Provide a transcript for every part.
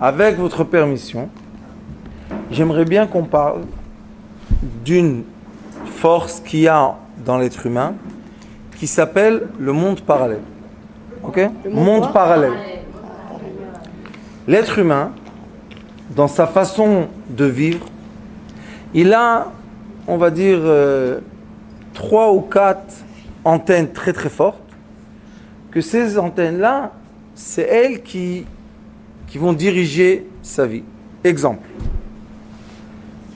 avec votre permission, j'aimerais bien qu'on parle d'une force qu'il y a dans l'être humain qui s'appelle le monde parallèle. Ok? Le monde parallèle. L'être humain, dans sa façon de vivre, il a, on va dire, 3 ou 4 antennes très très fortes, que ces antennes-là, c'est elles qui vont diriger sa vie. Exemple,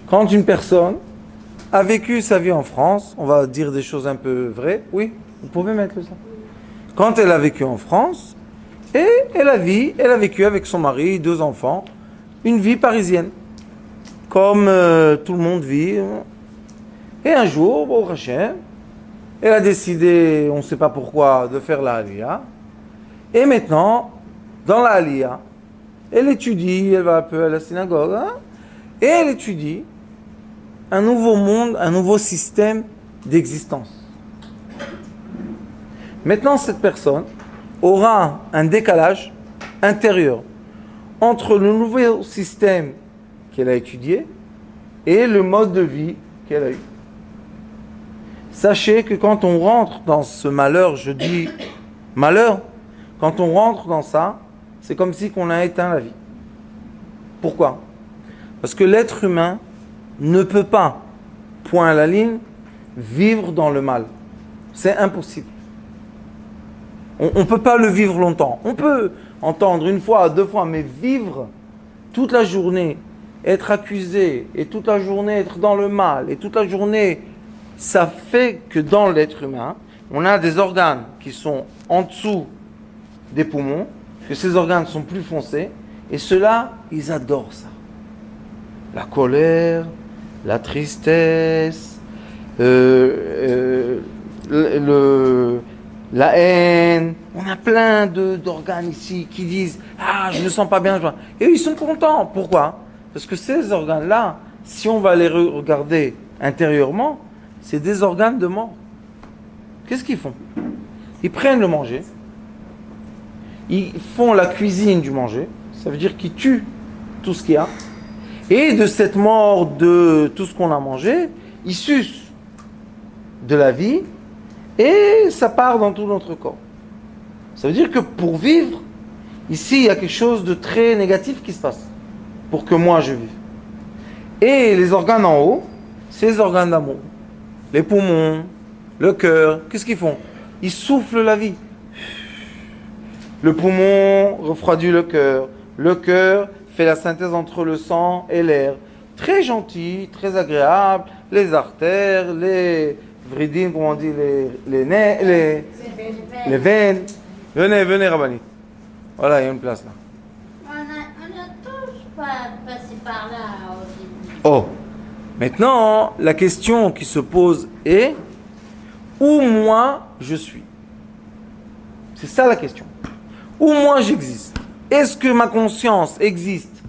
quand une personne a vécu sa vie en France, on va dire des choses un peu vraies, oui, vous pouvez mettre ça. Quand elle a vécu en France, et elle a vécu avec son mari, 2 enfants, une vie parisienne, comme tout le monde vit. Et un jour, bon, Hachem, elle a décidé, on ne sait pas pourquoi, de faire la Aliyah. Et maintenant, dans la Aliyah, elle étudie, elle va un peu à la synagogue, hein, et elle étudie un nouveau monde, un nouveau système d'existence. Maintenant, cette personne aura un décalage intérieur entre le nouveau système qu'elle a étudié et le mode de vie qu'elle a eu. Sachez que quand on rentre dans ce malheur, je dis malheur, quand on rentre dans ça, c'est comme si on a éteint la vie. Pourquoi? Parce que l'être humain ne peut pas, point à la ligne, vivre dans le mal. C'est impossible. On ne peut pas le vivre longtemps. On peut entendre 1 fois, 2 fois, mais vivre toute la journée, être accusé, et toute la journée être dans le mal, et toute la journée, ça fait que dans l'être humain, on a des organes qui sont en dessous des poumons, que ces organes sont plus foncés, et ceux-là, ils adorent ça. La colère, la tristesse, la haine. On a plein d'organes ici qui disent « Ah, je ne me sens pas bien. » Et eux, ils sont contents. Pourquoi? Parce que ces organes-là, si on va les regarder intérieurement, c'est des organes de mort. Qu'est-ce qu'ils font? Ils prennent le manger, ils font la cuisine du manger, ça veut dire qu'ils tuent tout ce qu'il y a, et de cette mort de tout ce qu'on a mangé, ils sucent de la vie, et ça part dans tout notre corps. Ça veut dire que pour vivre, ici, il y a quelque chose de très négatif qui se passe, pour que moi je vive. Et les organes en haut, c'est les organes d'amour. Les poumons, le cœur, qu'est-ce qu'ils font? Ils soufflent la vie. Le poumon refroidit le cœur fait la synthèse entre le sang et l'air. Très gentil, très agréable, les artères, les vridim, comment on dit, les veines. Venez, Rabbani. Voilà, il y a une place là. On a tous passé par là au début. Oh, maintenant, la question qui se pose est où moi je suis? C'est ça la question. Où moi j'existe? Est-ce que ma conscience existe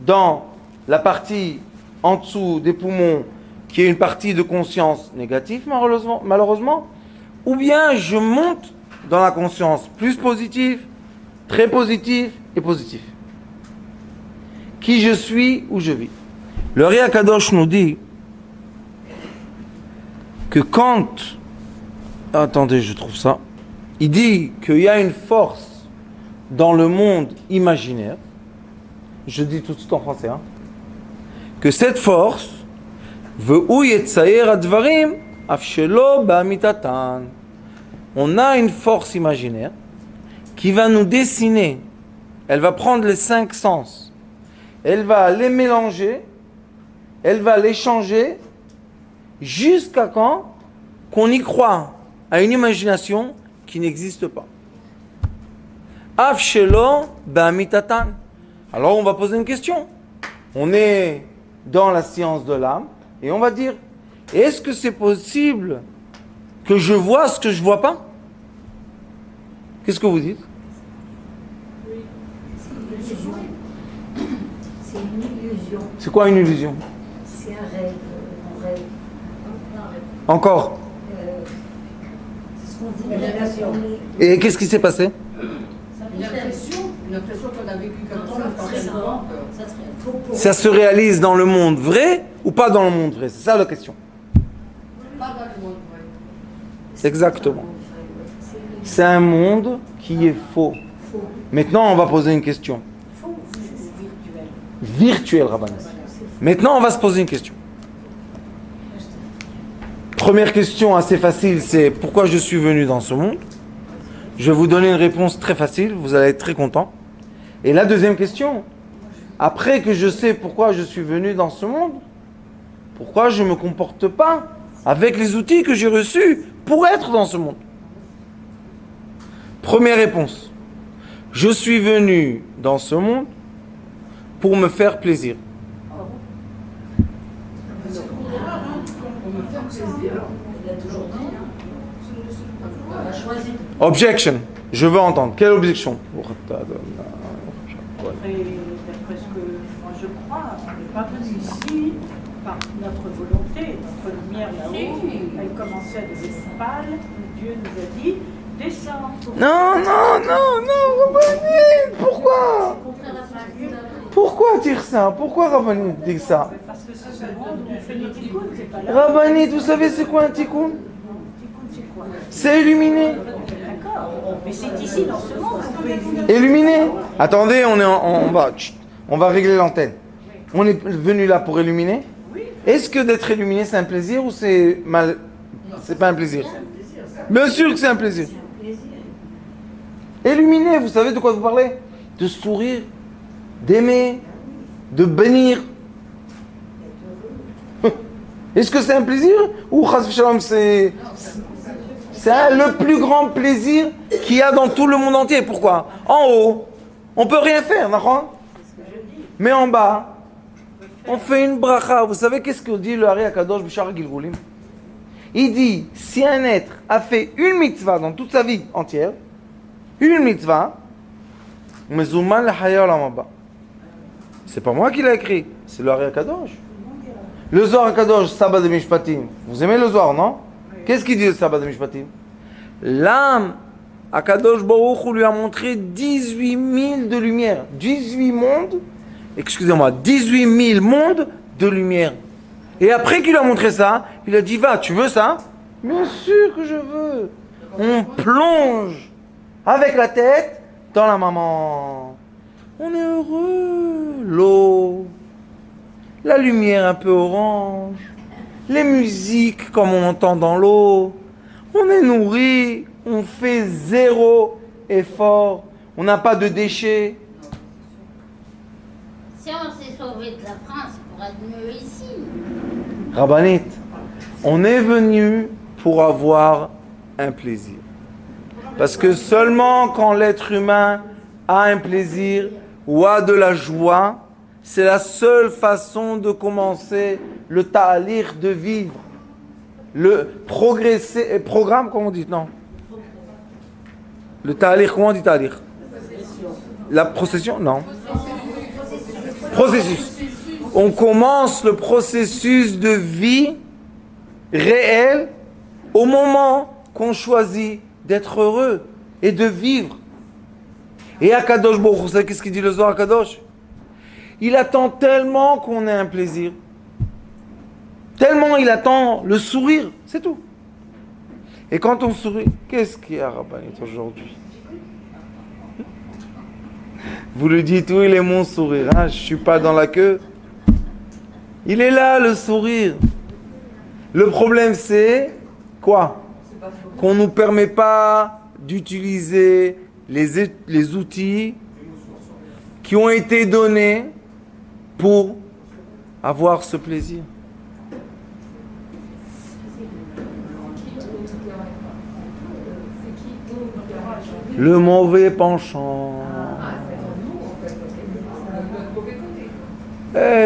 dans la partie en dessous des poumons, qui est une partie de conscience négative, malheureusement, ou bien je monte dans la conscience plus positive, très positive et positive? Qui je suis, où je vis? Le Ri Akadosh nous dit que quand... Attendez, je trouve ça. Il dit qu'il y a une force dans le monde imaginaire. Je dis tout de suite en français. Que cette force on a une force imaginaire qui va nous dessiner. Elle va prendre les 5 sens. Elle va les mélanger. Elle va les changer jusqu'à quand qu'on y croit à une imagination qui n'existe pas. Alors on va poser une question. On est dans la science de l'âme et on va dire, est-ce que c'est possible que je vois ce que je ne vois pas? Qu'est-ce que vous dites? C'est une illusion. C'est quoi une illusion? C'est un rêve. Un rêve. Encore? C'est ce qu'on dit. Et qu'est-ce qui s'est passé? Une l'impression qu'on a vécu comme ça quand même avant. Ça se réalise dans le monde vrai ou pas dans le monde vrai? C'est ça la question. Pas dans le monde, ouais. Exactement. C'est un monde qui est faux. Maintenant, on va poser une question. Virtuel, Rabbanan. Maintenant, on va se poser une question. Première question assez facile, c'est pourquoi je suis venu dans ce monde? Je vais vous donner une réponse très facile, vous allez être très content. Et la deuxième question, après que je sais pourquoi je suis venu dans ce monde, pourquoi je ne me comporte pas avec les outils que j'ai reçus pour être dans ce monde? Première réponse, je suis venu dans ce monde pour me faire plaisir. Objection. Je veux entendre. Quelle objection? D'après ce que moi je crois, on n'est pas venu ici par notre volonté, notre lumière là-haut. Elle commençait à devenir pâle. Dieu nous a dit descends. Non, Rabbanit, pourquoi? Pourquoi dire ça? Pourquoi Rabbanit dire ça? Parce que c'est ce monde où on fait des tikkun, c'est pas là. Rabbanit, vous savez c'est quoi un tikkun? C'est quoi? C'est illuminer. D'accord. Mais c'est ici dans ce monde qu'on peut illuminer. Illuminer. Attendez, on va régler l'antenne. On est venu là pour illuminer. Est-ce que d'être illuminé c'est un plaisir ou c'est mal? C'est pas un plaisir. Bien sûr que c'est un plaisir. Illuminer, vous savez de quoi vous parlez? De sourire, d'aimer, de bénir. Est-ce que c'est un plaisir ou chas v'shalom c'est le plus grand plaisir qu'il y a dans tout le monde entier? Pourquoi? En haut, on peut rien faire, d'accord? Mais en bas, on fait une bracha. Vous savez qu'est-ce que dit le Hari Akadosh B'Shar Gilgulim? Il dit, si un être a fait une mitzvah dans toute sa vie entière, une mitzvah, Mezouman l'Haya Olam Haba. C'est pas moi qui l'ai écrit, c'est le Hari Akadosh. Le Zohar Akadosh, Sabbat de Mishpatim. Vous aimez le Zohar, non? Qu'est-ce qu'il dit le Sabbat de Mishpatim? L'âme, Akadosh Baruch Hu lui a montré 18 000 de lumière. 18 mondes, excusez-moi, 18 000 mondes de lumière. Et après qu'il a montré ça, il a dit, va, tu veux ça? Bien sûr que je veux. On plonge avec la tête dans la maman. On est heureux. L'eau, la lumière un peu orange, les musiques comme on entend dans l'eau. On est nourri, on fait zéro effort, on n'a pas de déchets. Si on s'est sauvé de la France, pour être mieux ici. Rabbanit, on est venu pour avoir un plaisir. Parce que seulement quand l'être humain a un plaisir ou a de la joie, c'est la seule façon de commencer le ta'alir de vivre. Le progresser, programme, comment on dit? Non. Le ta'alir, comment on dit ta'alir? La procession? Non. Processus. On commence le processus de vie réel au moment qu'on choisit d'être heureux et de vivre. Et Akadosh Baruch Hu, vous savez qu'est-ce qu'il dit le Zohar Akadosh? Il attend tellement qu'on ait un plaisir. Tellement il attend le sourire, c'est tout. Et quand on sourit, qu'est-ce qu'il y a, Rabbanit, aujourd'hui? Vous lui dites, où il est mon sourire, hein? Je ne suis pas dans la queue. Il est là, le sourire. Le problème, c'est quoi? Qu'on ne nous permet pas d'utiliser les outils qui ont été donnés pour avoir ce plaisir. Le mauvais penchant.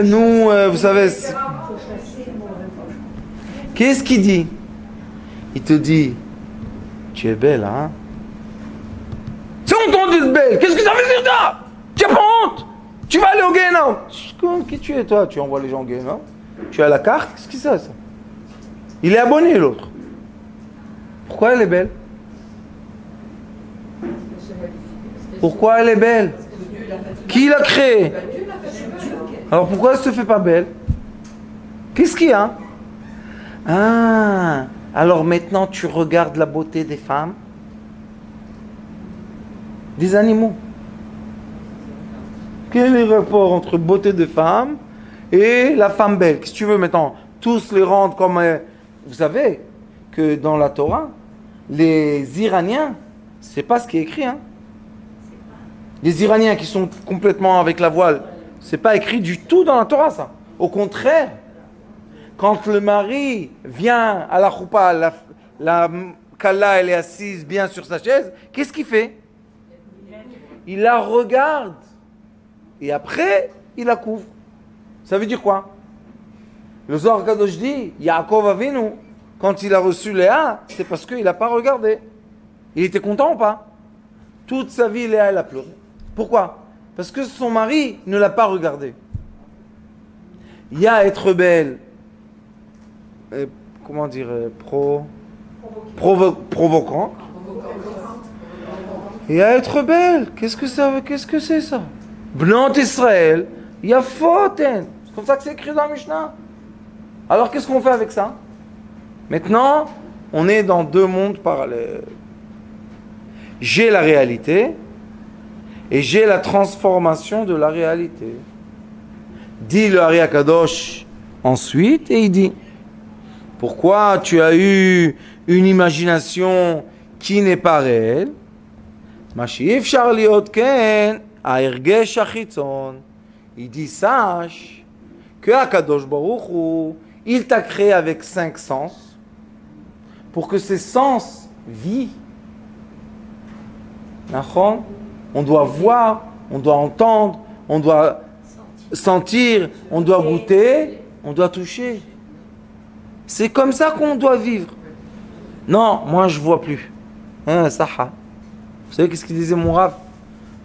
Nous, vous savez, qu'est-ce qu'il dit? Il te dit, tu es belle, hein? C'est honteux d'être belle. Qu'est-ce que ça veut dire ça? Tu n'as pas honte? Tu vas aller au Guéhenam. Qui tu es, toi? Tu envoies les gens au Guéhenam? Tu as la carte? Qu'est-ce que c'est ça? Il est abonné, l'autre. Pourquoi elle est belle? Pourquoi elle est belle? Qui l'a créée? Alors pourquoi elle ne se fait pas belle? Qu'est-ce qu'il y a? Ah, alors maintenant tu regardes la beauté des femmes, des animaux. Quel est le rapport entre beauté des femmes et la femme belle? Qu'est-ce que tu veux maintenant? Tous les rendre comme... Vous savez que dans la Torah, les Iraniens, c'est pas ce qui est écrit. Hein. Les Iraniens qui sont complètement avec la voile, c'est pas écrit du tout dans la Torah ça. Au contraire, quand le mari vient à la choupa, la kala elle est assise bien sur sa chaise, qu'est-ce qu'il fait? Il la regarde et après il la couvre. Ça veut dire quoi? Le Zohar Kadosh dit, Yaakov Avinu, quand il a reçu Léa, c'est parce qu'il n'a pas regardé. Il était content ou pas? Toute sa vie, Léa, elle a pleuré. Pourquoi? Parce que son mari ne l'a pas regardé. Il y a être belle, comment dire, provoquant. Il y a être belle, qu'est-ce que c'est ça? Bnot Israël, il y a fauten. C'est comme ça que c'est écrit dans la Mishnah. Alors qu'est-ce qu'on fait avec ça? Maintenant, on est dans deux mondes parallèles. J'ai la réalité et j'ai la transformation de la réalité. Dit le Ari Akadosh ensuite et il dit: pourquoi tu as eu une imagination qui n'est pas réelle? Il dit: sache que Akadosh Baruch Hu, il t'a créé avec 5 sens pour que ces sens vivent. On doit voir, on doit entendre, on doit sentir, on doit goûter, on doit toucher. C'est comme ça qu'on doit vivre. Non, moi je vois plus. Saha. Vous savez qu'est-ce qu'il disait mon Rav?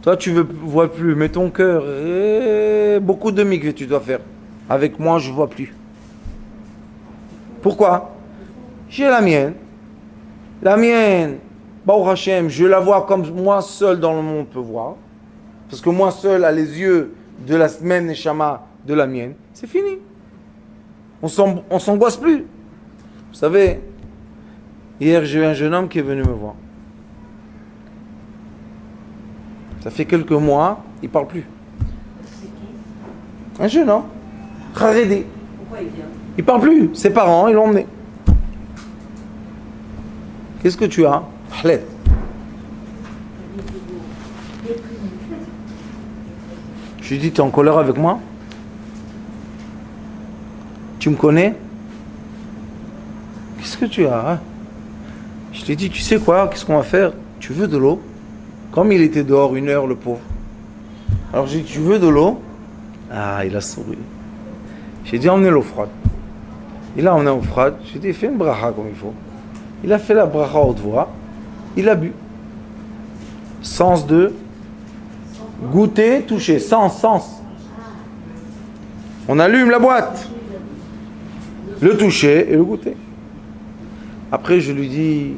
Toi tu ne vois plus, mais ton cœur, beaucoup de mikveh tu dois faire. Avec moi je ne vois plus. Pourquoi? J'ai la mienne. La mienne, Baruch Hashem, je la vois comme moi seul dans le monde peut voir. Parce que moi seul a les yeux de la même neshama de la mienne. C'est fini. On s'angoisse plus. Vous savez, hier j'ai eu un jeune homme qui est venu me voir. Ça fait quelques mois, il ne parle plus. Un jeune homme, Haredi. Pourquoi il vient? Il ne parle plus. Ses parents, ils l'ont emmené. Qu'est-ce que tu as? Hlet. Je lui dis, tu es en colère avec moi? Tu me connais? Qu'est-ce que tu as? Hein? Je t'ai dit, tu sais quoi? Qu'est-ce qu'on va faire? Tu veux de l'eau? Comme il était dehors 1 heure, le pauvre. Alors j'ai dit, tu veux de l'eau? Ah, il a souri. J'ai dit, emmenez l'eau froide. Il a emmené l'eau froide. J'ai dit, fais une bracha comme il faut. Il a fait la bracha haute voix. Il a bu. Sens de goûter, toucher. Sens. On allume la boîte. Le toucher et le goûter. Après, je lui dis,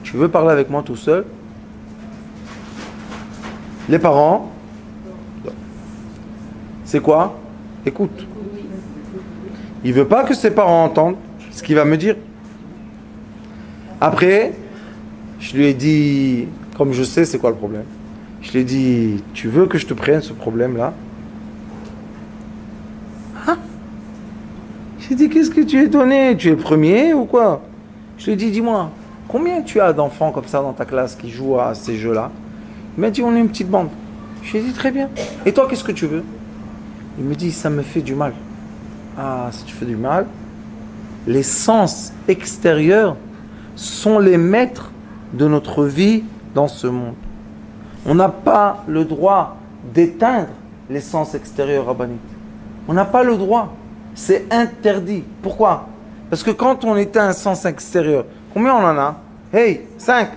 tu veux parler avec moi tout seul? Les parents, c'est quoi? Écoute. Il veut pas que ses parents entendent ce qu'il va me dire. Après, je lui ai dit, comme je sais c'est quoi le problème, je lui ai dit, tu veux que je te prenne ce problème-là? Hein? J'ai dit, qu'est-ce que tu es étonné? Tu es le premier ou quoi? Je lui ai dit, dis-moi, combien tu as d'enfants comme ça dans ta classe qui jouent à ces jeux-là? Il m'a dit, on est une petite bande. Je lui ai dit, très bien. Et toi, qu'est-ce que tu veux? Il me dit, ça me fait du mal. Ah, si tu fais du mal, les sens extérieurs sont les maîtres de notre vie dans ce monde. On n'a pas le droit d'éteindre les sens extérieurs rabbiniques. On n'a pas le droit. C'est interdit. Pourquoi? Parce que quand on éteint un sens extérieur, combien on en a? Hey, 5.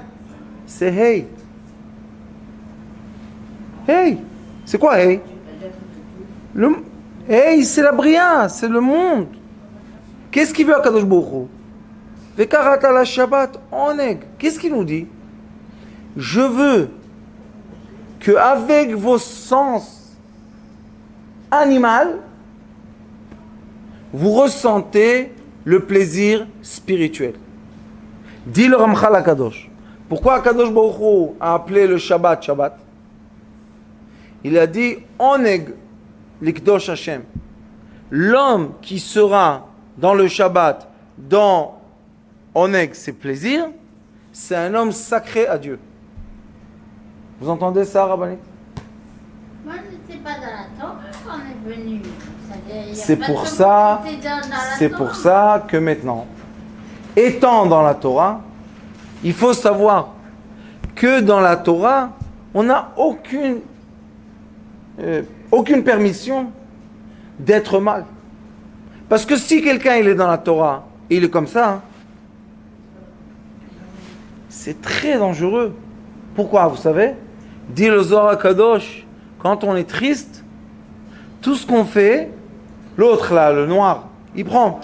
C'est hey. Hey. C'est quoi hey? Hey, c'est la bria, c'est le monde. Qu'est-ce qu'il veut à Kadosh Baruch Hu? Vekarata la Shabbat, oneg. Qu'est-ce qu'il nous dit? Je veux que avec vos sens animal, vous ressentez le plaisir spirituel. Dit le Ramchal Akadosh. Pourquoi Akadosh Baruch Hu a appelé le Shabbat Shabbat? Il a dit Oneg Likdosh Hashem. L'homme qui sera dans le Shabbat, dans Oneg, c'est plaisir, c'est un homme sacré à Dieu. Vous entendez ça, Rabbanit? Moi, je n'étais pas dans la Torah quand on est venu. C'est pour ça, que maintenant, étant dans la Torah, il faut savoir que dans la Torah, on n'a aucune permission d'être mal. Parce que si quelqu'un il est dans la Torah et il est comme ça, c'est très dangereux. Pourquoi? Vous savez, dit le Zohar Kadosh, quand on est triste, tout ce qu'on fait, l'autre là, le noir, il prend.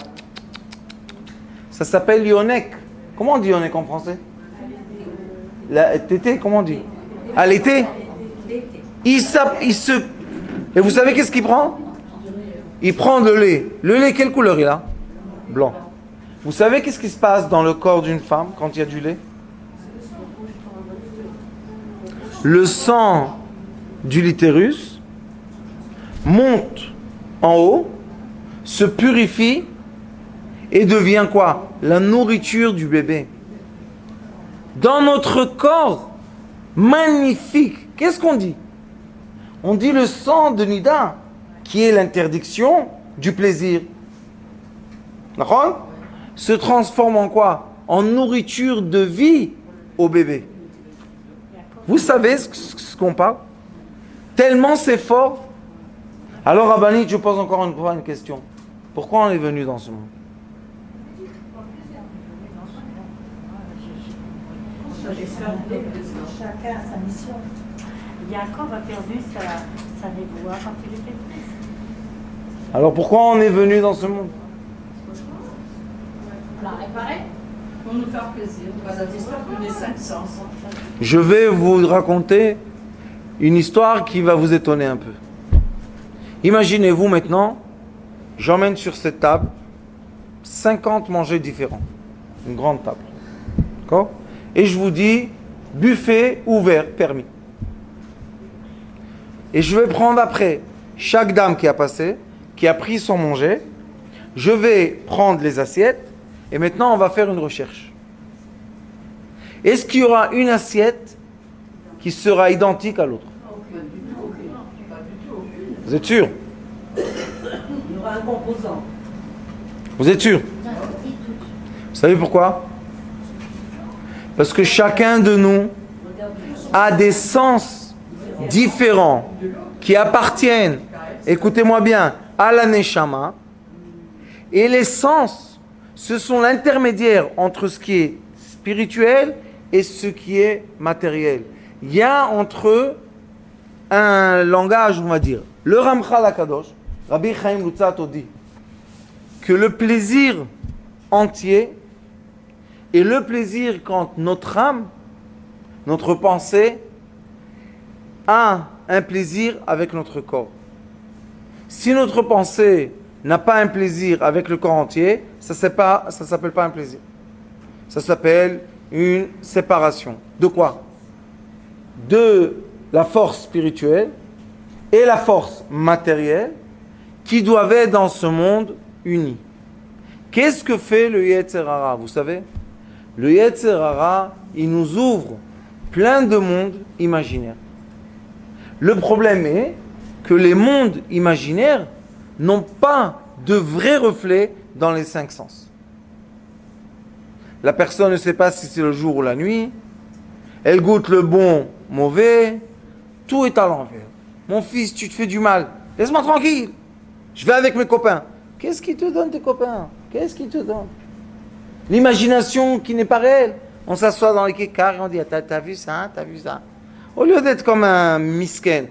Ça s'appelle yonek. Comment on dit yonek en français? Tété, comment on dit? À l'été. Et vous savez qu'est-ce qu'il prend? Il prend le lait. Le lait, quelle couleur il a? Blanc. Vous savez qu'est-ce qui se passe dans le corps d'une femme quand il y a du lait? Le sang du l'utérus monte en haut, se purifie et devient quoi? La nourriture du bébé. Dans notre corps magnifique, qu'est-ce qu'on dit? On dit le sang de Nida, qui est l'interdiction du plaisir. D'accord? Se transforme en quoi? En nourriture de vie au bébé. Vous savez ce qu'on parle? Tellement c'est fort. Alors, Rabbanit, je pose encore une fois une question. Pourquoi on est venu dans ce monde? Chacun a sa mission. Yaakov a perdu sa névoie quand il était triste. Alors pourquoi on est venu dans ce monde? La réparer? Pour nous faire plaisir, pour satisfaire les 5 sens. Je vais vous raconter une histoire qui va vous étonner un peu. Imaginez-vous maintenant, j'emmène sur cette table 50 mangers différents. Une grande table. D'accord? Et je vous dis, buffet ouvert, permis. Et je vais prendre après chaque dame qui a passé, qui a pris son manger. Je vais prendre les assiettes et maintenant on va faire une recherche. Est-ce qu'il y aura une assiette qui sera identique à l'autre? Vous êtes sûr? Il y aura un composant. Vous êtes sûr? Vous savez pourquoi? Parce que chacun de nous a des sens différents qui appartiennent, écoutez-moi bien, à la Neshama. Et les sens, ce sont l'intermédiaire entre ce qui est spirituel et ce qui est matériel. Il y a entre eux un langage, on va dire. Le Ramchal Akadosh, Rabbi Chaim Luzzatto dit que le plaisir entier et le plaisir quand notre âme, notre pensée, a un plaisir avec notre corps. Si notre pensée n'a pas un plaisir avec le corps entier, ça ne s'appelle pas un plaisir. Ça s'appelle une séparation. De quoi? De la force spirituelle et la force matérielle qui doivent être dans ce monde unis. Qu'est-ce que fait le Yetzer Hara? Vous savez? Le Yetzer Hara, il nous ouvre plein de mondes imaginaires. Le problème est que les mondes imaginaires n'ont pas de vrais reflets dans les 5 sens. La personne ne sait pas si c'est le jour ou la nuit. Elle goûte le bon, mauvais. Tout est à l'envers. Mon fils, tu te fais du mal. Laisse-moi tranquille. Je vais avec mes copains. Qu'est-ce qui te donne tes copains? Qu'est-ce qui te donne? L'imagination qui n'est pas réelle. On s'assoit dans les kékars et on dit, t'as vu ça? T'as vu ça? Au lieu d'être comme un misken,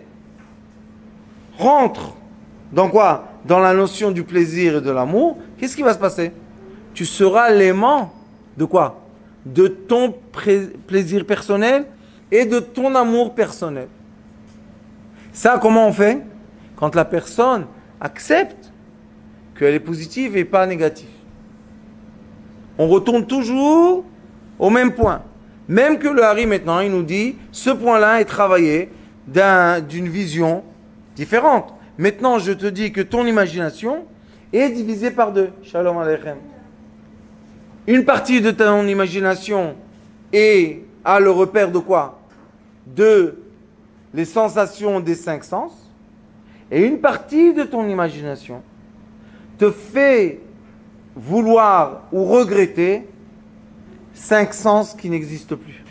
rentre dans quoi? Dans la notion du plaisir et de l'amour. Qu'est-ce qui va se passer? Tu seras l'aimant de quoi? De ton plaisir personnel et de ton amour personnel. Ça, comment on fait? Quand la personne, accepte qu'elle est positive et pas négative. On retourne toujours au même point. Même que le Hari maintenant, il nous dit, ce point-là est travaillé d'une vision différente. Maintenant, je te dis que ton imagination est divisée par deux. Shalom Aleichem. Une partie de ton imagination a le repère de quoi? De les sensations des 5 sens. Et une partie de ton imagination te fait vouloir ou regretter 5 sens qui n'existent plus.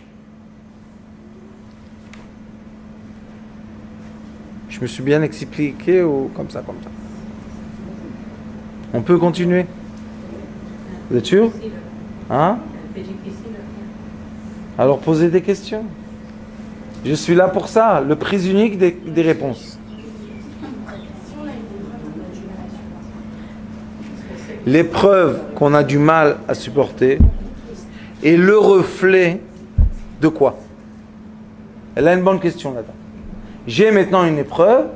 Je me suis bien expliqué ou comme ça? On peut continuer? Vous êtes sûr? Hein? Alors posez des questions. Je suis là pour ça, le prix unique des réponses. L'épreuve qu'on a du mal à supporter est le reflet de quoi? Elle a une bonne question là-dedans. J'ai maintenant une épreuve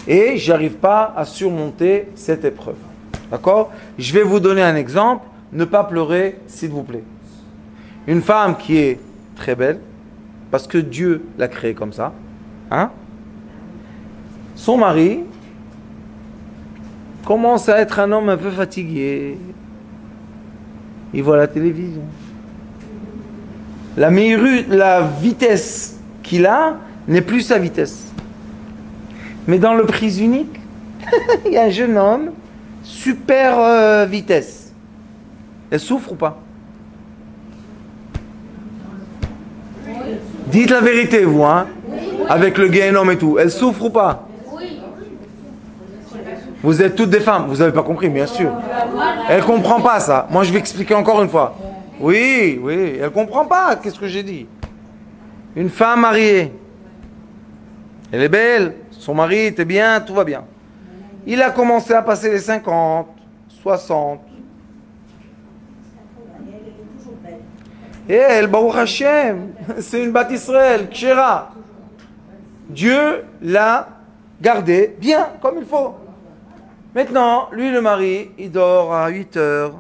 et j'arrive pas à surmonter cette épreuve. D'accord? Je vais vous donner un exemple. Ne pas pleurer, s'il vous plaît. Une femme qui est très belle, parce que Dieu l'a créée comme ça, hein? Son mari commence à être un homme un peu fatigué. Il voit la télévision. La vitesse qu'il a n'est plus sa vitesse. Mais dans le prix unique, il y a un jeune homme, super vitesse. Elle souffre ou pas? Dites la vérité, vous, hein? Avec le Guéhénom et tout. Elle souffre ou pas? Vous êtes toutes des femmes. Vous n'avez pas compris, bien sûr. Elle ne comprend pas ça. Moi, je vais expliquer encore une fois. Oui, elle ne comprend pas. Qu'est-ce que j'ai dit? Une femme mariée. Elle est belle. Son mari était bien. Tout va bien. Il a commencé à passer les 50, 60. Et elle, Baruch Hashem, c'est une Bat Israël, Kshera. Dieu l'a gardée bien, comme il faut. Maintenant, lui, le mari, il dort à 8 heures.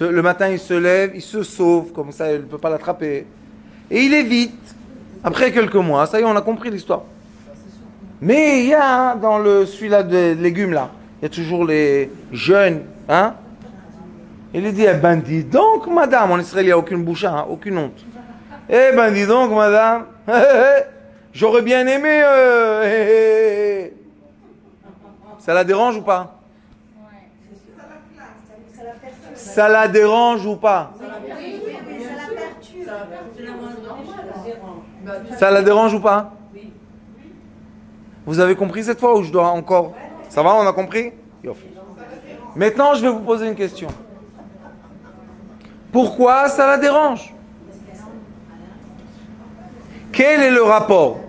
Le matin, il se lève, il se sauve, comme ça, elle ne peut pas l'attraper. Et il est vite. Après quelques mois, ça y est, on a compris l'histoire. Mais il y a, dans celui-là de légumes, là, il y a toujours les jeunes, hein? Il lui dit, eh ben dis donc, madame, en Israël, il n'y a aucune bouche, hein, aucune honte. Eh ben dis donc, madame, j'aurais bien aimé. Ça la dérange ou pas? Ça la dérange ou pas? Ça la dérange ou pas? Vous avez compris cette fois ou je dois encore? Ça va, on a compris? Maintenant, je vais vous poser une question. Pourquoi ça la dérange? Quel est le rapport?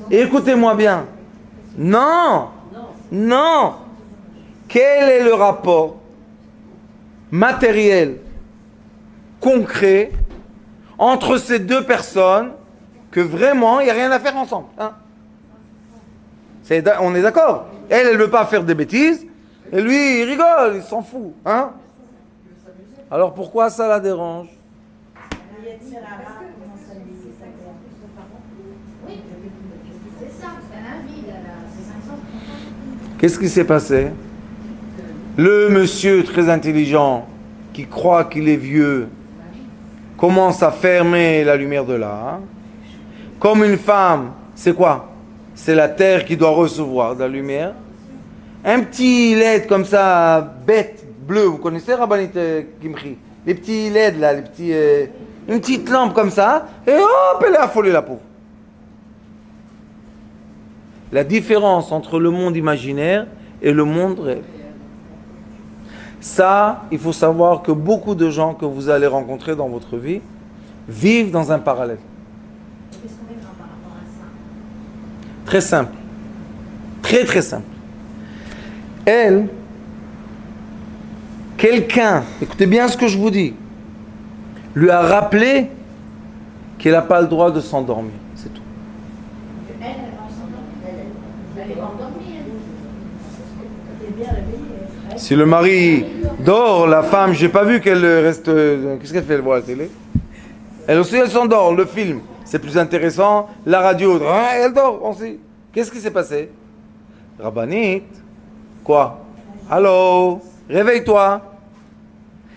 Écoutez-moi bien. Non. Quel est le rapport matériel, concret, entre ces deux personnes que vraiment il n'y a rien à faire ensemble, hein? On est d'accord? Elle ne veut pas faire des bêtises, et lui, il rigole, il s'en fout, hein? Alors pourquoi ça la dérange? Qu'est-ce qui s'est passé? Le monsieur très intelligent, qui croit qu'il est vieux, commence à fermer la lumière de là. Comme une femme, c'est quoi? C'est la terre qui doit recevoir de la lumière. Un petit LED comme ça, bête, bleu, vous connaissez Rabbanit Kimchi? Les petits LED là, une petite lampe comme ça, et hop, elle est affolée la peau. La différence entre le monde imaginaire et le monde réel. Ça, il faut savoir que beaucoup de gens que vous allez rencontrer dans votre vie vivent dans un parallèle. Qu'est-ce qu'on met par rapport à ça? Très simple. Très simple. Elle, quelqu'un, écoutez bien ce que je vous dis, lui a rappelé qu'elle n'a pas le droit de s'endormir. C'est tout. Elle va s'endormir. Elle est endormie. bien réveillé. Si le mari dort, la femme, j'ai pas vu qu'elle reste. Qu'est-ce qu'elle fait? Elle voit la télé. Elle aussi, elle s'endort. Le film, c'est plus intéressant. La radio, elle dort aussi. Qu'est-ce qui s'est passé? Rabbanit, quoi? Allô? Réveille-toi.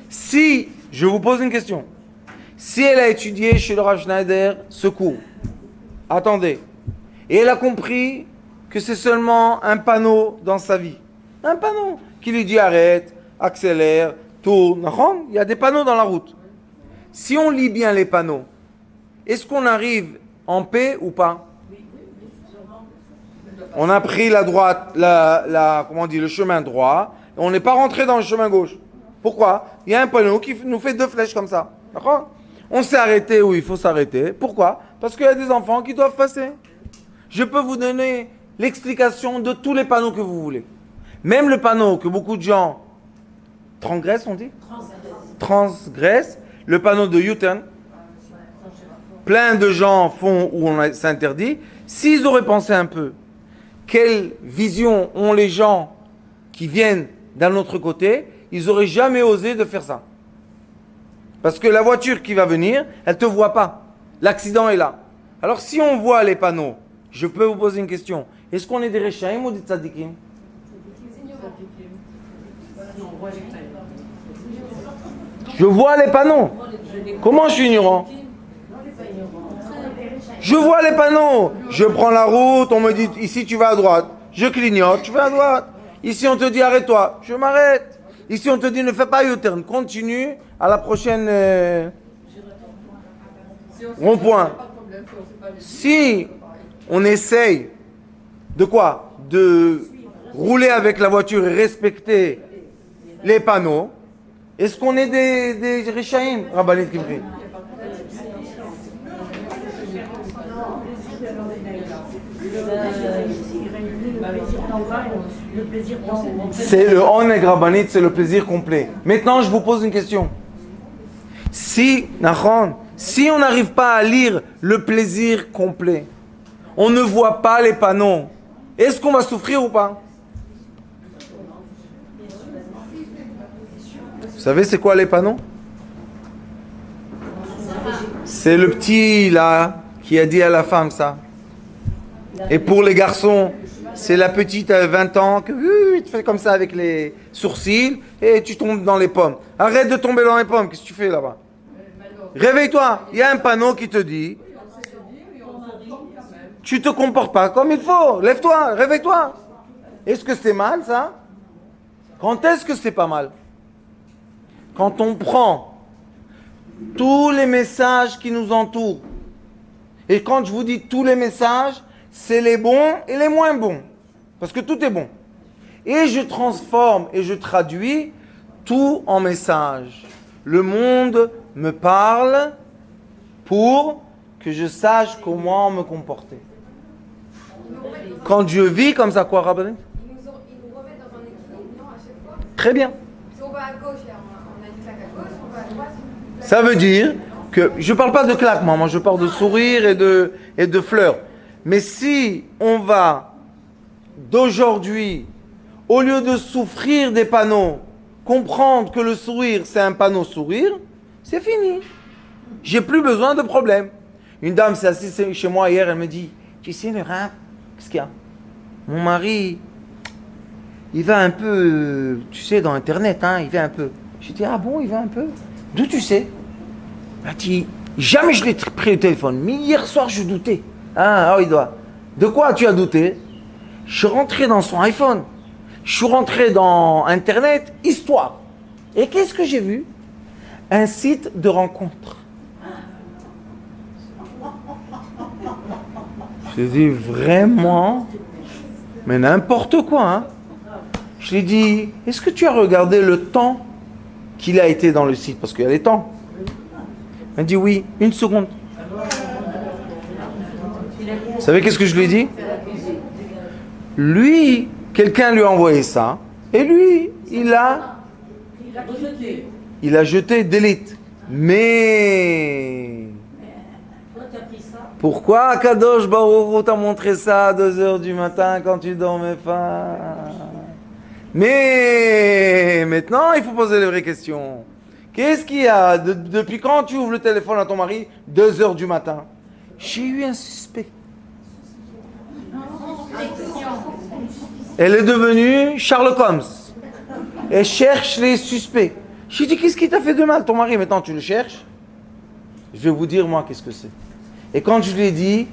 Si, je vous pose une question. Si elle a étudié chez le Rav Schneider ce cours, attendez, et elle a compris que c'est seulement un panneau dans sa vie. Un panneau qui lui dit arrête, accélère, tourne. Il y a des panneaux dans la route. Si on lit bien les panneaux, est-ce qu'on arrive en paix ou pas? On a pris la droite, comment on dit, le chemin droit, et on n'est pas rentré dans le chemin gauche. Pourquoi? Il y a un panneau qui nous fait 2 flèches comme ça. D'accord? On s'est arrêté où il faut s'arrêter. Pourquoi? Parce qu'il y a des enfants qui doivent passer. Je peux vous donner l'explication de tous les panneaux que vous voulez. Même le panneau que beaucoup de gens transgressent, on dit? Transgressent. Le panneau de U-turn. Plein de gens font où on s'interdit. S'ils auraient pensé un peu, quelle vision ont les gens qui viennent d'un autre côté, ils n'auraient jamais osé de faire ça. Parce que la voiture qui va venir, elle ne te voit pas. L'accident est là. Alors si on voit les panneaux, je peux vous poser une question. Est-ce qu'on est des Rechaim ou des Tzadikim? Je vois les panneaux. Comment je suis ignorant? Je vois les panneaux. Je prends la route, on me dit ici tu vas à droite. Je clignote, je vais à droite. Ici on te dit arrête-toi, je m'arrête. Ici on te dit ne fais pas U-turn, continue à la prochaine rond-point. Si on essaye de quoi? De rouler avec la voiture et respecter les panneaux, est-ce qu'on est des Rishaïm, Rabbanit Kimri? C'est le oneg Rabbanit, c'est le plaisir complet. Maintenant, je vous pose une question. Si on n'arrive pas à lire le plaisir complet, on ne voit pas les panneaux, est-ce qu'on va souffrir ou pas? Vous savez c'est quoi les panneaux? C'est le petit là qui a dit à la femme ça. Et pour les garçons, c'est la petite à 20 ans que tu fais comme ça avec les sourcils et tu tombes dans les pommes. Arrête de tomber dans les pommes, qu'est-ce que tu fais là-bas? Réveille-toi, il y a un panneau qui te dit tu te comportes pas comme il faut, lève-toi, réveille-toi. Est-ce que c'est mal ça? Quand est-ce que c'est pas mal? Quand on prend tous les messages qui nous entourent, et quand je vous dis tous les messages, c'est les bons et les moins bons, parce que tout est bon. Et je transforme et je traduis tout en message. Le monde me parle pour que je sache comment me comporter. Quand je vis comme ça, quoi, Rabbi? Il nous remet dans un équilibre, non, à chaque fois. Très bien. Si on va à gauche, on a une claque à gauche, on va à droite. Ça veut dire que, je ne parle pas de claquement, moi je parle de sourire et de fleurs. Mais si on va d'aujourd'hui, au lieu de souffrir des panneaux, comprendre que le sourire c'est un panneau sourire, c'est fini. J'ai plus besoin de problème. Une dame s'est assise chez moi hier, elle me dit, tu sais le Rav, qu'est-ce qu'il y a? Mon mari, il va un peu, tu sais, dans Internet, hein, il va un peu. J'ai dit, ah bon, il va un peu? D'où tu sais? Elle dit, jamais je l'ai pris au téléphone, mais hier soir je doutais. Ah, il doit. De quoi tu as douté? Je suis rentré dans son iPhone. Je suis rentré dans Internet, histoire. Et qu'est-ce que j'ai vu? Un site de rencontre. Je lui ai dit, vraiment? Mais n'importe quoi, hein? Je lui ai dit, est-ce que tu as regardé le temps qu'il a été dans le site? Parce qu'il y a les temps. Elle dit, oui, 1 seconde. Vous savez qu'est-ce que je lui ai dit? Lui, quelqu'un lui a envoyé ça, et lui, il a jeté delete. Mais pourquoi Kadosh Baruch Hu t'a montré ça à 2 heures du matin quand tu dormais pas? Mais maintenant, il faut poser les vraies questions. Qu'est-ce qu'il y a depuis quand tu ouvres le téléphone à ton mari 2 heures du matin? J'ai eu un suspect. Elle est devenue Sherlock Holmes. Elle cherche les suspects. J'ai dit, qu'est-ce qui t'a fait de mal, ton mari? Maintenant, tu le cherches? Je vais vous dire, moi, qu'est-ce que c'est. Et quand je lui ai dit,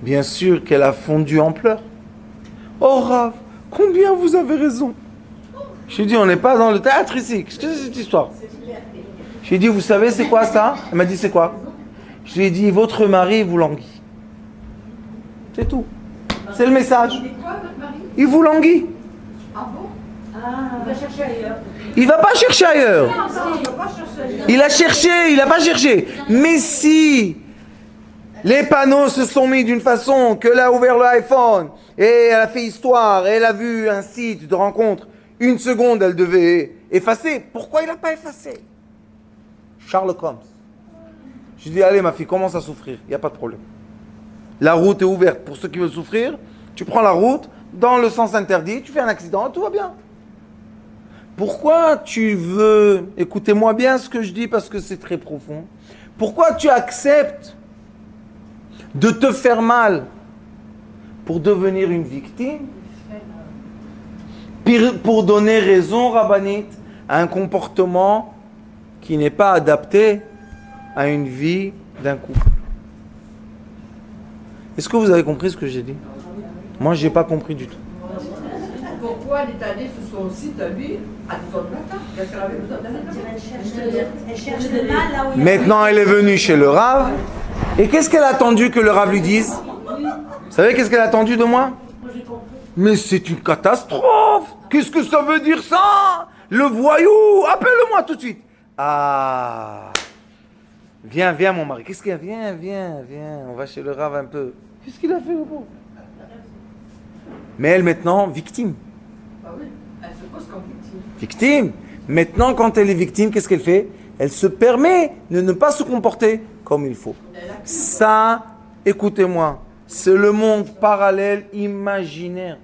bien sûr qu'elle a fondu en pleurs. Oh, Rav, combien vous avez raison. Je lui ai dit, on n'est pas dans le théâtre ici. Qu'est-ce que c'est cette histoire? Je lui ai dit, vous savez, c'est quoi ça? Elle m'a dit, c'est quoi? Je lui ai dit, votre mari vous languit. C'est tout. C'est le message. Il vous languit. Ah bon? Il va chercher ailleurs. Il va pas chercher ailleurs. Il a cherché, il n'a pas cherché. Mais si les panneaux se sont mis d'une façon qu'elle a ouvert le iPhone et elle a fait histoire et elle a vu un site de rencontre, 1 seconde elle devait effacer. Pourquoi il n'a pas effacé? Sherlock Holmes. Je dis, allez ma fille, commence à souffrir, il n'y a pas de problème. La route est ouverte pour ceux qui veulent souffrir. Tu prends la route dans le sens interdit, tu fais un accident, tout va bien. Pourquoi tu veux, écoutez-moi bien ce que je dis parce que c'est très profond, pourquoi tu acceptes de te faire mal pour devenir une victime, pour donner raison, rabbinite, à un comportement qui n'est pas adapté à une vie d'un couple? Est-ce que vous avez compris ce que j'ai dit? Moi, je n'ai pas compris du tout. Pourquoi elle est allée sur son site à lui à 10 heures du matin? Qu'est-ce qu'elle avait besoin d'aller? Elle cherche le mal là où il y a... Maintenant, elle est venue chez le Rav. Et qu'est-ce qu'elle a attendu que le Rav lui dise? Vous savez qu'est-ce qu'elle a attendu de moi? Mais c'est une catastrophe! Qu'est-ce que ça veut dire ça? Le voyou! Appelle-le-moi tout de suite! Ah! Viens, viens mon mari. Qu'est-ce qu'il y a? Viens, viens, viens. On va chez le Rav un peu. Qu'est-ce qu'il a fait le pauvre? Mais elle maintenant, victime. Ah oui, elle se pose comme victime. Victime. Maintenant, quand elle est victime, qu'est-ce qu'elle fait? Elle se permet de ne pas se comporter comme il faut. Ça, écoutez-moi, c'est le monde parallèle imaginaire.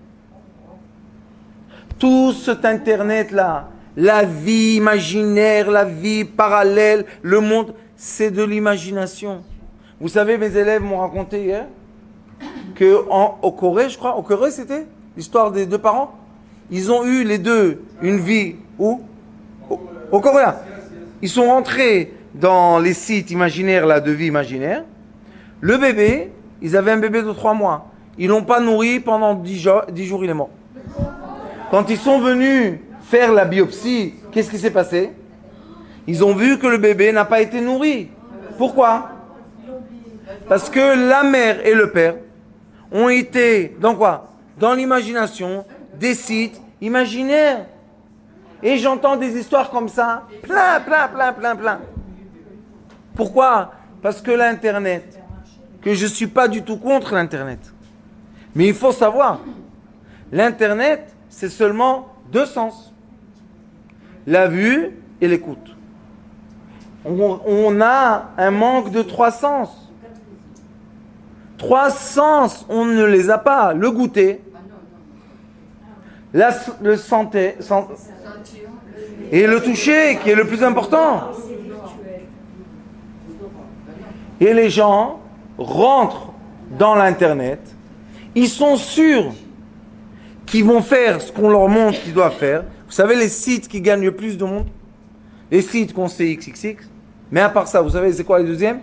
Tout cet Internet-là, la vie imaginaire, la vie parallèle, le monde, c'est de l'imagination. Vous savez, mes élèves m'ont raconté hier qu'au Corée, je crois, au Corée c'était l'histoire des 2 parents. Ils ont eu les deux une vie où? Au Corée. Ils sont rentrés dans les sites imaginaires là, de vie imaginaire. Le bébé, ils avaient un bébé de 3 mois. Ils l'ont pas nourri pendant 10 jours, il est mort. Quand ils sont venus faire la biopsie, qu'est-ce qui s'est passé? Ils ont vu que le bébé n'a pas été nourri. Pourquoi? Parce que la mère et le père ont été, dans quoi? Dans l'imagination, des sites imaginaires. Et j'entends des histoires comme ça, plein. Pourquoi? Parce que l'Internet, que je ne suis pas du tout contre l'Internet. Mais il faut savoir, l'Internet, c'est seulement 2 sens. La vue et l'écoute. On a un manque de 3 sens. 3 sens, on ne les a pas. Le goûter, le sentir et le toucher, qui est le plus important. Et les gens rentrent dans l'Internet, ils sont sûrs qu'ils vont faire ce qu'on leur montre qu'ils doivent faire. Vous savez les sites qui gagnent le plus de monde? Les sites qu'on sait XXX. Mais à part ça, vous savez c'est quoi les deuxièmes?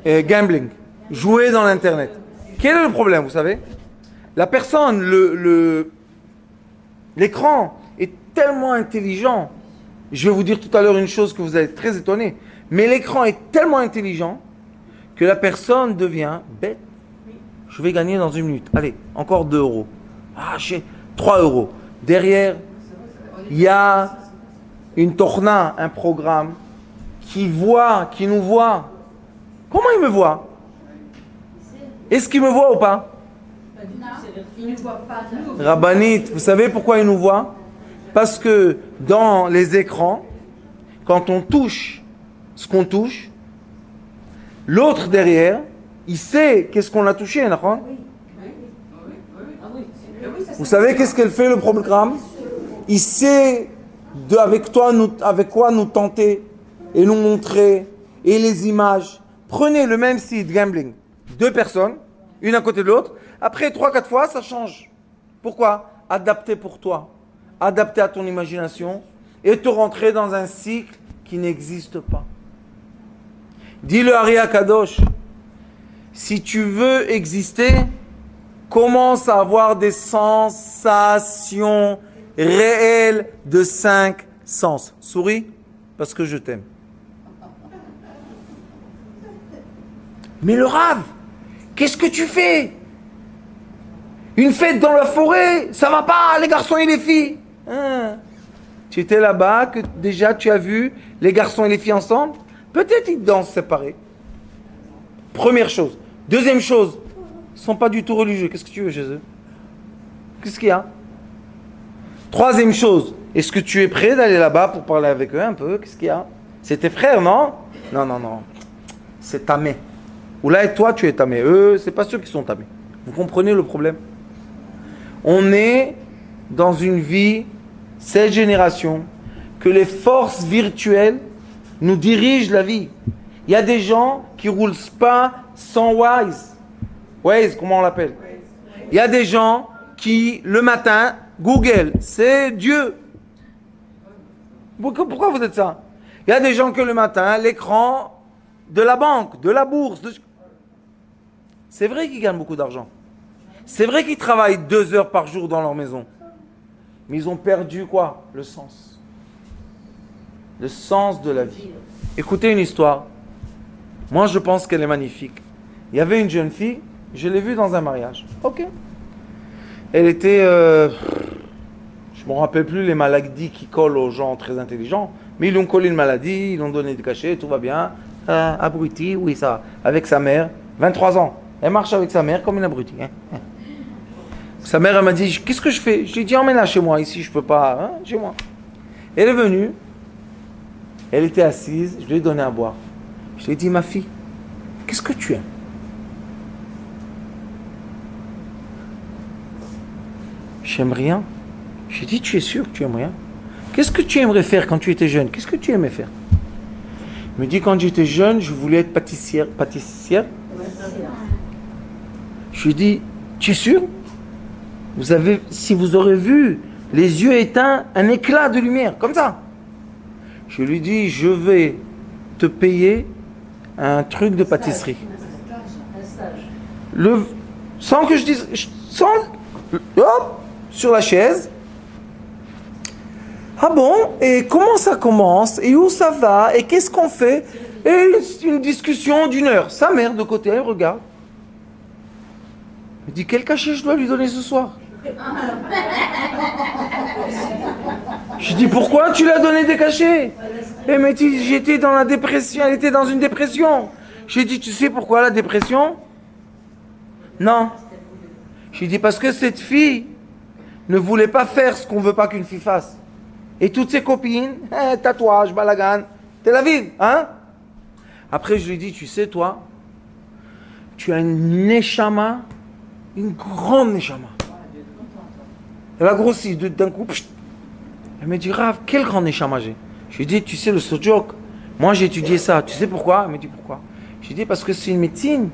Gambling. Jouer dans l'Internet. Quel est le problème, vous savez? La personne, l'écran est tellement intelligent. Je vais vous dire tout à l'heure une chose que vous allez être très étonné. Mais l'écran est tellement intelligent que la personne devient bête. Je vais gagner dans 1 minute. Allez, encore 2 euros. Ah, j'ai 3 euros. Derrière, il y a une torna, un programme qui nous voit. Comment il me voit? Est-ce qu'il me voit ou pas? Il ne voit pas. Rabbanit, vous savez pourquoi il nous voit? Parce que dans les écrans, quand on touche ce qu'on touche, l'autre derrière, il sait qu'est-ce qu'on a touché, d'accord? Vous savez qu'est-ce qu'elle fait le programme? il sait avec quoi nous tenter et nous montrer, et les images. Prenez le même site gambling, 2 personnes, une à côté de l'autre, après 3-4 fois, ça change. Pourquoi? Adapté pour toi, adapté à ton imagination, et te rentrer dans un cycle qui n'existe pas. Dis le Ari Akadosh, si tu veux exister, commence à avoir des sensations réelles de 5 sens. Souris, parce que je t'aime. Mais le Rav, qu'est-ce que tu fais? Une fête dans la forêt, ça va pas, les garçons et les filles. Hein? Tu étais là-bas, que déjà tu as vu les garçons et les filles ensemble? Peut-être ils dansent séparés. Première chose. Deuxième chose, ils ne sont pas du tout religieux. Qu'est-ce que tu veux chez eux? Qu'est-ce qu'il y a? Troisième chose, est-ce que tu es prêt d'aller là-bas pour parler avec eux un peu? Qu'est-ce qu'il y a? C'est tes frères, non? Non, non, non. C'est tamé. Ou là, et toi, tu es tamé. Eux, c'est pas ceux qui sont tamés. Vous comprenez le problème? On est dans une vie, cette génération, que les forces virtuelles nous dirigent la vie. Il y a des gens qui roulent pas sans Waze. Waze, comment on l'appelle? Il y a des gens qui, le matin, Google, c'est Dieu. Pourquoi vous êtes ça? Il y a des gens que le matin, l'écran de la banque, de la bourse. C'est vrai qu'ils gagnent beaucoup d'argent. C'est vrai qu'ils travaillent 2 heures par jour dans leur maison. Mais ils ont perdu quoi? Le sens. Le sens de la vie. Écoutez une histoire. Moi, je pense qu'elle est magnifique. Il y avait une jeune fille, je l'ai vue dans un mariage. Ok. Elle était... je ne me rappelle plus les maladies qui collent aux gens très intelligents, mais ils lui ont collé une maladie, ils lui ont donné des cachets, tout va bien. Abruti, oui, ça. Avec sa mère, 23 ans. Elle marche avec sa mère comme une abrutie. Hein. Sa mère, elle m'a dit, qu'est-ce que je fais? Je lui ai dit, emmène-la chez moi, ici, je ne peux pas, hein, chez moi. Elle est venue, elle était assise, je lui ai donné à boire. Je lui ai dit, ma fille, qu'est-ce que tu aimes? J'aime rien. J'ai dit, tu es sûr que tu aimes rien? Qu'est-ce que tu aimerais faire quand tu étais jeune? Qu'est-ce que tu aimais faire? Il me dit, quand j'étais jeune, je voulais être pâtissière. Pâtissière? Je lui ai dit, tu es sûr? Si vous aurez vu les yeux éteints, un éclat de lumière, comme ça. Je lui ai dit, je vais te payer un truc de pâtisserie. Sans que je dise, hop, sur la chaise. Ah bon? Et comment ça commence? Et où ça va? Et qu'est-ce qu'on fait? Et une discussion d'1 heure. Sa mère de côté, elle regarde. Elle dit, quel cachet je dois lui donner ce soir? Je dis, pourquoi tu lui as donné des cachets? Elle m'a dit, j'étais dans la dépression, elle était dans une dépression. J'ai dit, tu sais pourquoi la dépression? Non. J'ai dit, parce que cette fille ne voulait pas faire ce qu'on ne veut pas qu'une fille fasse. Et toutes ses copines, tatouage, balagan, Tel Aviv, hein? Après, je lui ai dit, tu sais, toi, tu as une neshama, une grande neshama. Elle a grossi d'un coup. Pfft. Elle m'a dit, Rav, quel grand neshama j'ai? Je lui ai dit, tu sais, le sojok, moi j'ai étudié ça. Tu sais pourquoi? Elle m'a dit, pourquoi? Je lui ai dit, parce que c'est une médecine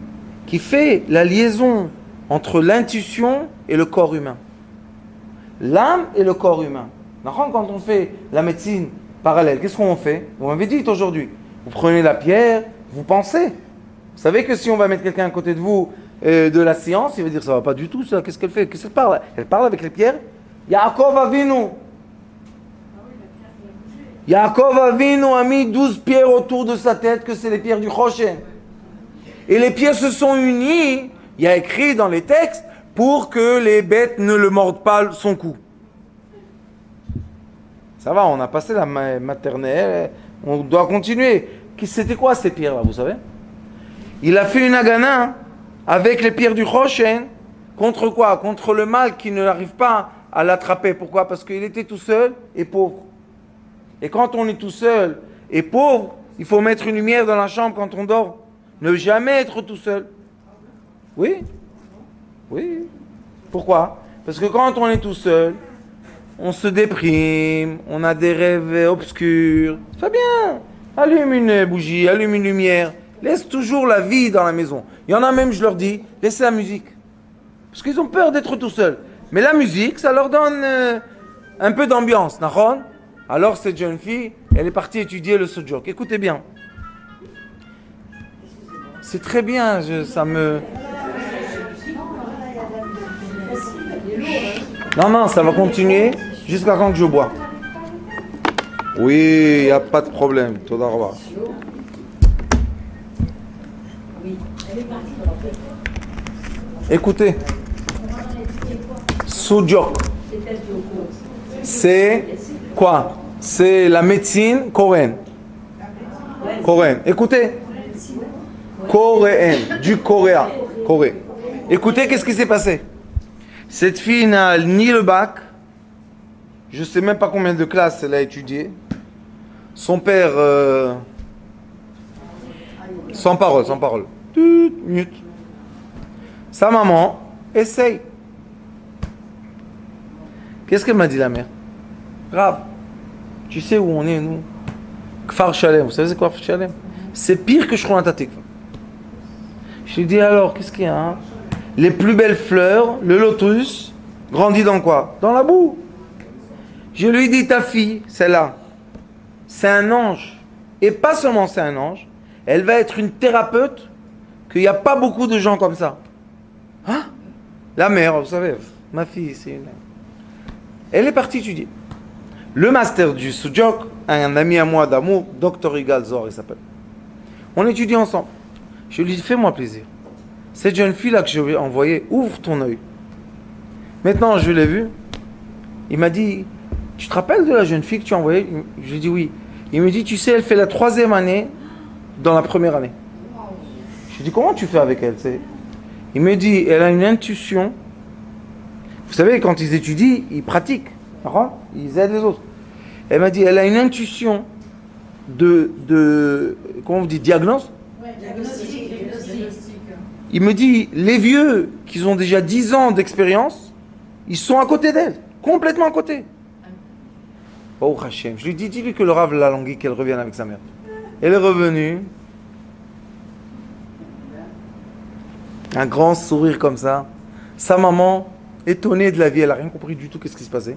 qui fait la liaison entre l'intuition et le corps humain. L'âme et le corps humain. Quand on fait la médecine parallèle, qu'est-ce qu'on fait? Vous m'avez dit aujourd'hui, vous prenez la pierre, vous pensez. Vous savez que si on va mettre quelqu'un à côté de vous de la science, il va dire, ça va pas du tout ça, qu'est-ce qu'elle fait? Qu'est-ce qu'elle parle? Elle parle avec les pierres. Yaakov Avinu. Yaakov Avinu a mis 12 pierres autour de sa tête, que c'est les pierres du Choshen. Et les pierres se sont unies, il y a écrit dans les textes, pour que les bêtes ne le mordent pas son cou. Ça va, on a passé la maternelle, on doit continuer. C'était quoi ces pierres-là, vous savez? Il a fait une agana avec les pierres du Choshen, contre quoi? Contre le mal qui ne n'arrive pas à l'attraper. Pourquoi? Parce qu'il était tout seul et pauvre. Et quand on est tout seul et pauvre, il faut mettre une lumière dans la chambre quand on dort. Ne jamais être tout seul. Oui? Oui. Pourquoi? Parce que quand on est tout seul, on se déprime, on a des rêves obscurs. Très bien. Allume une bougie, allume une lumière. Laisse toujours la vie dans la maison. Il y en a même, je leur dis, laissez la musique. Parce qu'ils ont peur d'être tout seuls. Mais la musique, ça leur donne un peu d'ambiance. Nahon. Alors cette jeune fille, elle est partie étudier le soudjok. Écoutez bien. C'est très bien, ça me... Non, ça va continuer jusqu'à quand que je bois. Oui, il n'y a pas de problème. Toda revoir. Écoutez. Soudjok. C'est quoi? C'est la médecine coréenne. Coréenne. Écoutez. Coréenne. Du Coréa. Corée. Écoutez, qu'est-ce qui s'est passé? Cette fille n'a ni le bac. Je ne sais même pas combien de classes elle a étudié. Son père... sans parole. Minute. Sa maman essaye. Qu'est-ce qu'elle m'a dit la mère? Rav, tu sais où on est nous? Kfar Shalem. Vous savez c'est quoi Kfar Shalem? C'est pire que Shkourat Hatikva. Je lui ai dit alors, qu'est-ce qu'il y a hein? Les plus belles fleurs, le lotus, grandit dans quoi? Dans la boue. Je lui ai dit, ta fille, celle-là, c'est un ange. Et pas seulement c'est un ange, elle va être une thérapeute, qu'il n'y a pas beaucoup de gens comme ça. Hein? La mère, vous savez, ma fille, c'est une... Elle est partie étudier. Le master du Soudjok, un ami à moi d'amour, Dr. Igal Zor, il s'appelle. On étudie ensemble. Je lui ai dit, fais-moi plaisir. Cette jeune fille-là que je vais envoyer, ouvre ton œil. Maintenant, je l'ai vue. Il m'a dit, tu te rappelles de la jeune fille que tu as envoyée? Je lui ai dit oui. Il me dit, tu sais, elle fait la 3e année dans la première année. Je lui ai dit, comment tu fais avec elle? Il me dit, elle a une intuition. Vous savez, quand ils étudient, ils pratiquent. Ils aident les autres. Elle m'a dit, elle a une intuition de comment on dit, diagnostic. Il me dit, les vieux qui ont déjà 10 ans d'expérience, ils sont à côté d'elle, complètement à côté. Oh Hachem, je lui dis, dis-lui que le Rav l'a langui, qu'elle revienne avec sa mère. Elle est revenue, un grand sourire comme ça. Sa maman, étonnée de la vie, elle n'a rien compris du tout, qu'est-ce qui se passait.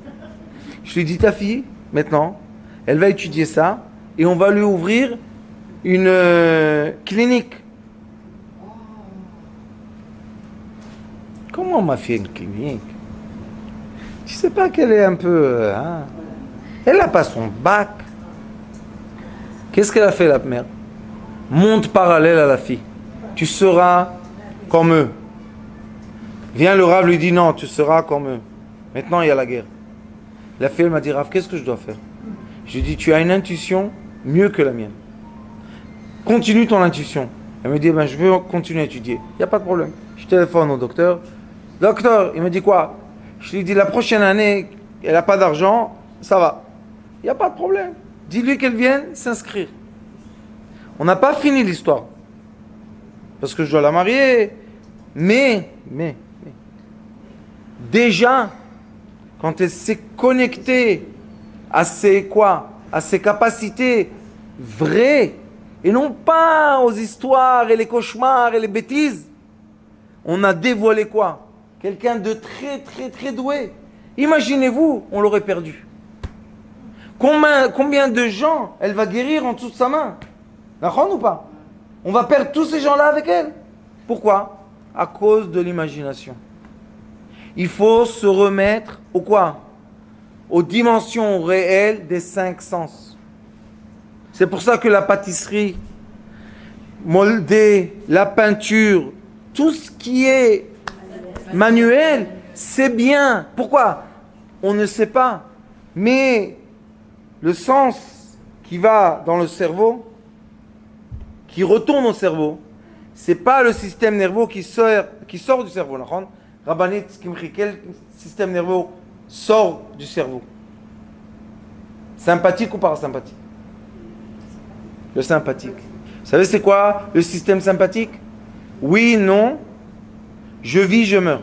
Je lui dis, ta fille, maintenant, elle va étudier ça, et on va lui ouvrir une clinique. Comment on m'a fait une clinique? Tu sais pas qu'elle est un peu... hein? Elle n'a pas son bac. Qu'est-ce qu'elle a fait la mère? Monte parallèle à la fille. Tu seras comme eux. Vient le Rav lui dit non, tu seras comme eux. Maintenant il y a la guerre. La fille elle m'a dit Rav, qu'est-ce que je dois faire? Je lui ai dit tu as une intuition mieux que la mienne. Continue ton intuition. Elle me dit ben, je veux continuer à étudier. Il n'y a pas de problème. Je téléphone au docteur. Docteur, il me dit quoi? Je lui dis la prochaine année, elle n'a pas d'argent, ça va. Il n'y a pas de problème. Dis-lui qu'elle vienne s'inscrire. On n'a pas fini l'histoire. Parce que je dois la marier. Mais, déjà, quand elle s'est connectée à ses quoi? À ses capacités vraies, et non pas aux histoires et les cauchemars et les bêtises, on a dévoilé quoi? Quelqu'un de très doué. Imaginez-vous, on l'aurait perdu. Combien de gens elle va guérir en dessous de sa main? D'accord ou pas? On va perdre tous ces gens-là avec elle. Pourquoi? À cause de l'imagination. Il faut se remettre au quoi? Aux dimensions réelles des 5 sens. C'est pour ça que la pâtisserie, moldée, la peinture, tout ce qui est manuel, c'est bien. Pourquoi? On ne sait pas. Mais le sens qui va dans le cerveau, qui retourne au cerveau, c'est pas le système nerveux qui sort du cerveau. Rabbanit, quel système nerveux sort du cerveau? Sympathique ou parasympathique? Le sympathique. Vous savez c'est quoi le système sympathique? Oui, non, je vis, je meurs.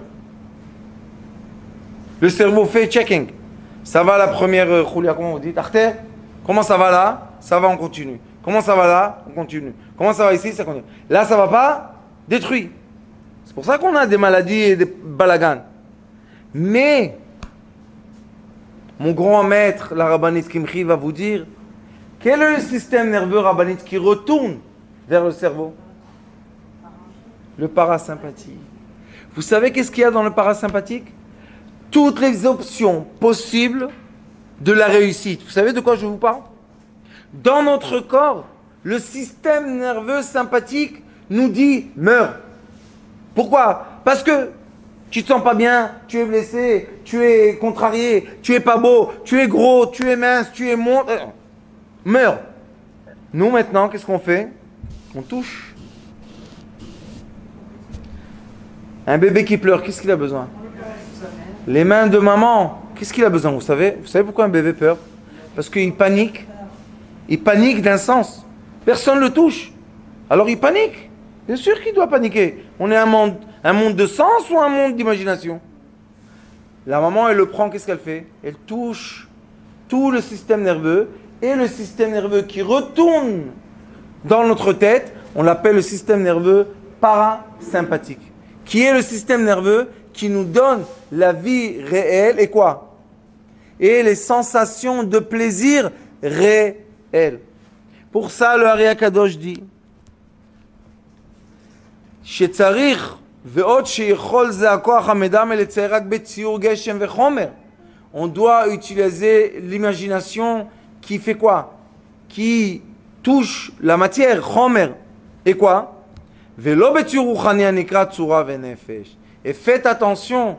Le cerveau fait checking. Ça va la première Khoulia, comment vous dites? Artère? Comment ça va là? Ça va, on continue. Comment ça va là? On continue. Comment ça va ici? Ça continue. Là, ça va pas? Détruit. C'est pour ça qu'on a des maladies et des balagans. Mais, mon grand maître, la rabbinite Kimchi, va vous dire, quel est le système nerveux rabbinite qui retourne vers le cerveau? Le parasympathique. Vous savez qu'est-ce qu'il y a dans le parasympathique? Toutes les options possibles de la réussite. Vous savez de quoi je vous parle? Dans notre corps, le système nerveux sympathique nous dit meurs. Pourquoi? Parce que tu te sens pas bien, tu es blessé, tu es contrarié, tu es pas beau, tu es gros, tu es mince, tu es meurs. Nous maintenant, qu'est-ce qu'on fait? On touche. Un bébé qui pleure, qu'est-ce qu'il a besoin? Les mains de maman, qu'est-ce qu'il a besoin? Vous savez pourquoi un bébé pleure? Parce qu'il panique. Il panique d'un sens. Personne ne le touche. Alors il panique. Bien sûr qu'il doit paniquer. On est un monde de sens ou un monde d'imagination? La maman, elle le prend, qu'est-ce qu'elle fait? Elle touche tout le système nerveux, et le système nerveux qui retourne dans notre tête, on l'appelle le système nerveux parasympathique, qui est le système nerveux qui nous donne la vie réelle et quoi? Et les sensations de plaisir réelles. Pour ça, le Ari Akadosh dit on doit utiliser l'imagination qui fait quoi? Qui touche la matière, chomer. Et quoi? Et faites attention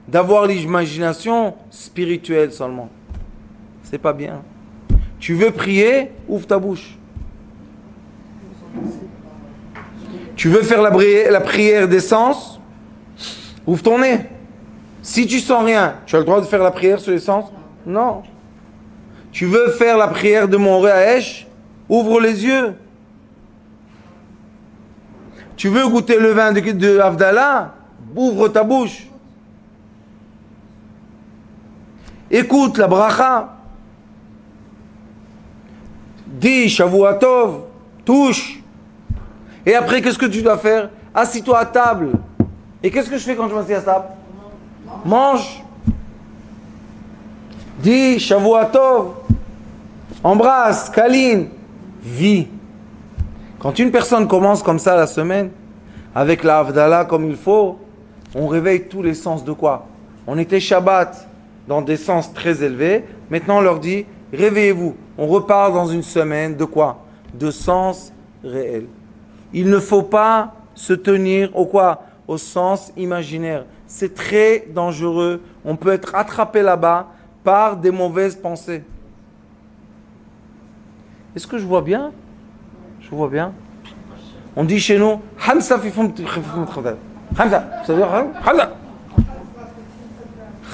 d'avoir l'imagination spirituelle seulement. C'est pas bien. Tu veux prier, ouvre ta bouche. Tu veux faire la prière des sens, ouvre ton nez. Si tu sens rien, tu as le droit de faire la prière sur les sens? Non. Tu veux faire la prière de mon Réaèche, ouvre les yeux. Tu veux goûter le vin de Havdalah, ouvre ta bouche. Écoute la bracha. Dis Shavua Tov, touche. Et après, qu'est-ce que tu dois faire? Assis-toi à table. Et qu'est-ce que je fais quand je m'assieds à table? Mange. Dis Shavua Tov. Embrasse, câline. Vis. Quand une personne commence comme ça la semaine, avec la Havdalah comme il faut, on réveille tous les sens de quoi? On était Shabbat dans des sens très élevés. Maintenant, on leur dit, réveillez-vous. On repart dans une semaine de quoi? De sens réels. Il ne faut pas se tenir au quoi? Au sens imaginaire. C'est très dangereux. On peut être attrapé là-bas par des mauvaises pensées. Est-ce que je vois bien? Je vois bien. On dit chez nous, Hamza fifum Hamza. Ça veut dire Hamza.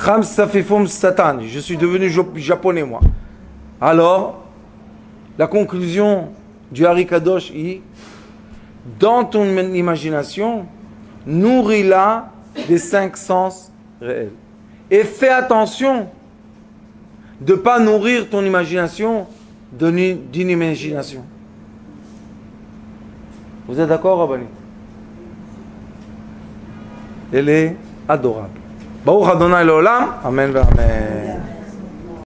Hamza fifum Satan. Je suis devenu japonais, moi. Alors, la conclusion du Ari Kadosh est, dans ton imagination, nourris-la des 5 sens réels. Et fais attention de ne pas nourrir ton imagination d'une imagination. Vous êtes d'accord, Rabbani? Elle est adorable. Baruch Adonai Leolam. Amen. Amen.